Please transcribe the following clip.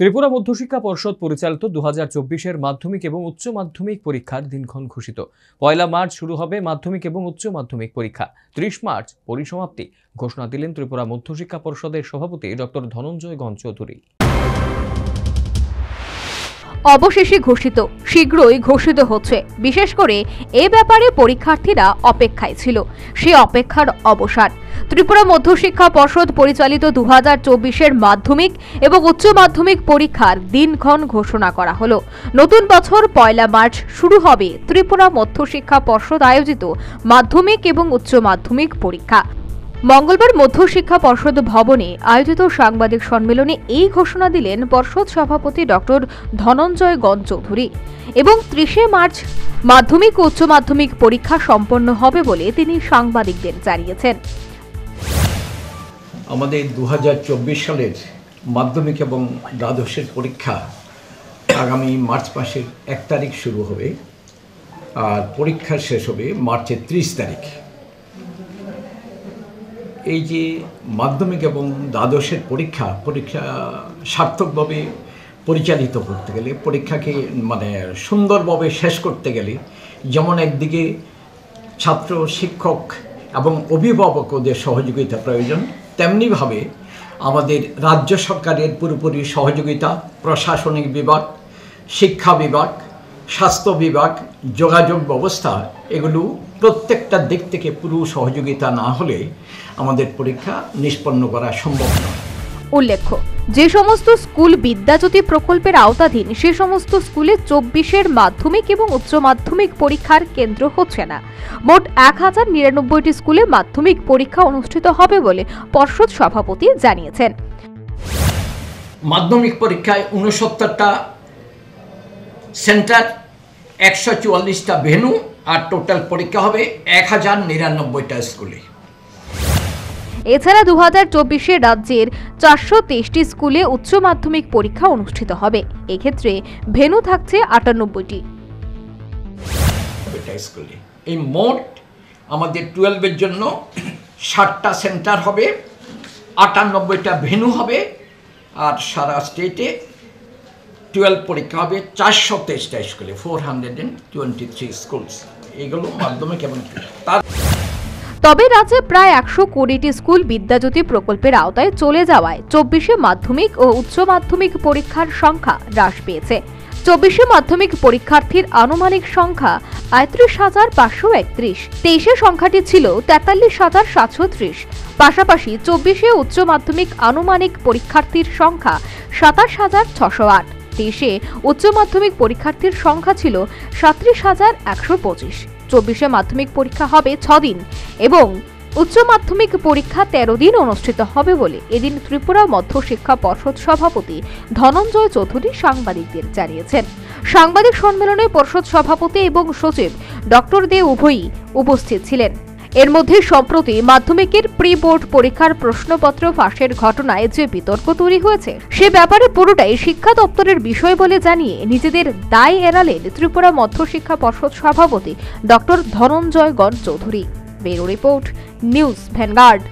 ত্রিপুরা মধ্যশিক্ষা পর্ষদ পরিচালিত 2024-এর মাধ্যমিক এবং উচ্চ মাধ্যমিক পরীক্ষার দিনক্ষণ ঘোষিত। 1 মার্চ শুরু হবে মাধ্যমিক এবং উচ্চ মাধ্যমিক পরীক্ষা। 30 মার্চ পরিসমাপ্তি ঘোষণা দিলেন ত্রিপুরা মধ্যশিক্ষা পর্ষদের সভাপতি ডক্টর ধনঞ্জয় গণ চৌধুরী। অবশেষে ঘোষিত, শীঘ্রই ঘোষিত হচ্ছে। বিশেষ করে এ ব্যাপারে পরীক্ষার্থীরা অপেক্ষায় ছিল। সে অপেক্ষার অবসান। ত্রিপুরা মধ্যশিক্ষা পর্ষদ পরিচালিত 2024-এর মাধ্যমিক এবং উচ্চ মাধ্যমিক পরীক্ষার দিনক্ষণ ঘোষণা করা হলো। নতুন বছর 1 মার্চ শুরু হবে ত্রিপুরা মধ্যশিক্ষা পর্ষদ আয়োজিত মাধ্যমিক এবং উচ্চ মাধ্যমিক পরীক্ষা। মঙ্গলবার মধ্যশিক্ষা পর্ষদ ভবনে আয়োজিত সাংবাদিক সম্মেলনে এই ঘোষণা দিলেন পর্ষদ সভাপতি ডক্টর ধনঞ্জয় গণ চৌধুরী এবং 30 মার্চ মাধ্যমিক ও উচ্চ মাধ্যমিক পরীক্ষা সম্পন্ন হবে বলে তিনি সাংবাদিকদের জানিয়েছেন। আমাদের 2024 সালের মাধ্যমিক এবং দ্বাদশের পরীক্ষা আগামী মার্চ মাসের 1 তারিখ শুরু হবে আর পরীক্ষা শেষ হবে মার্চের 30 তারিখ। এই যে মাধ্যমিক এবং দ্বাদশের পরীক্ষা সার্থকভাবে পরিচালিত করতে গেলে, পরীক্ষাকে সুন্দরভাবে শেষ করতে গেলে যেমন একদিকে ছাত্র, শিক্ষক এবং অভিভাবকদের সহযোগিতা প্রয়োজন, তেমনিভাবে আমাদের রাজ্য সরকারের পুরোপুরি সহযোগিতা, প্রশাসনিক বিভাগ, শিক্ষা বিভাগ, স্বাস্থ্য বিভাগ, যোগাযোগ ব্যবস্থা, এগুলো প্রত্যেকটা দিক থেকে পুরো সহযোগিতা না হলে আমাদের পরীক্ষা নিষ্পন্ন করা সম্ভব নয়। উল্লেখ্য, যে সমস্ত স্কুল বিদ্যাজ্যোতি প্রকল্পের আওতাধীন সে সমস্ত স্কুলে 24-এর মাধ্যমিক এবং উচ্চ মাধ্যমিক পরীক্ষার কেন্দ্র হচ্ছে না। মোট 1099টি স্কুলে মাধ্যমিক পরীক্ষা অনুষ্ঠিত হবে বলে পর্ষদ সভাপতি জানিয়েছেন। মাধ্যমিক পরীক্ষায় 69টা সেন্টার, 144টা ভেন্যু আর টোটাল পরীক্ষা হবে 1099টা স্কুলে। এছাড়া 2024-এ রাজ্যের 423টি স্কুলে উচ্চ মাধ্যমিক পরীক্ষা অনুষ্ঠিত হবে। এক্ষেত্রে ভেন্যু থাকছে 98টি স্কুলে। এই মোট আমাদের 12-এর জন্য 60টা সেন্টার হবে, 98টা ভেন্যু হবে আর সারা স্টেটে 12 পরীক্ষা হবে 423টা স্কুলে, 423 স্কুলস। এগুলো মাধ্যমিক এবং তবে রাজ্যে প্রায় 120টি স্কুল বিদ্যাজ্যোতি প্রকল্পের আওতায় চলে যাওয়ায় 24-এ মাধ্যমিক ও উচ্চ মাধ্যমিক পরীক্ষার সংখ্যা হ্রাস পেয়েছে। 24-এ মাধ্যমিক পরীক্ষার্থীর আনুমানিক সংখ্যা ৩৫,৫৩১। 23-এ সংখ্যাটি ছিল ৪৩,৭৩০। পাশাপাশি 24-এ উচ্চ মাধ্যমিক আনুমানিক পরীক্ষার্থীর সংখ্যা ২৭,৬০৮। 23-এ উচ্চ মাধ্যমিক পরীক্ষার্থীর সংখ্যা ছিল ৩৭,১২৫। 24-এ মাধ্যমিক পরীক্ষা হবে 6 দিন এবং উচ্চ মাধ্যমিক পরীক্ষা 13 দিন অনুষ্ঠিত হবে বলে এদিন ত্রিপুরা মধ্যশিক্ষা পর্ষদ সভাপতি ধনঞ্জয় চৌধুরী সাংবাদিকদের জানিয়েছেন। সাংবাদিক সম্মেলনে পর্ষদ সভাপতি এবং সচিব ডক্টর দে উভয়ই উপস্থিত ছিলেন। এর মধ্যে সম্প্রতি মাধ্যমিকের প্রি বোর্ড পরীক্ষার প্রশ্নপত্র ফাঁসের ঘটনায় যে বিতর্ক তৈরি হয়েছে সে ব্যাপারে পুরোটাই শিক্ষা দপ্তরের বিষয় বলে জানিয়ে নিজেদের দায় এড়ালেন ত্রিপুরা মধ্যশিক্ষা পর্ষদ সভাপতি ডক্টর ধনঞ্জয় গণ Chowdhury. Bureau report, news vanguard.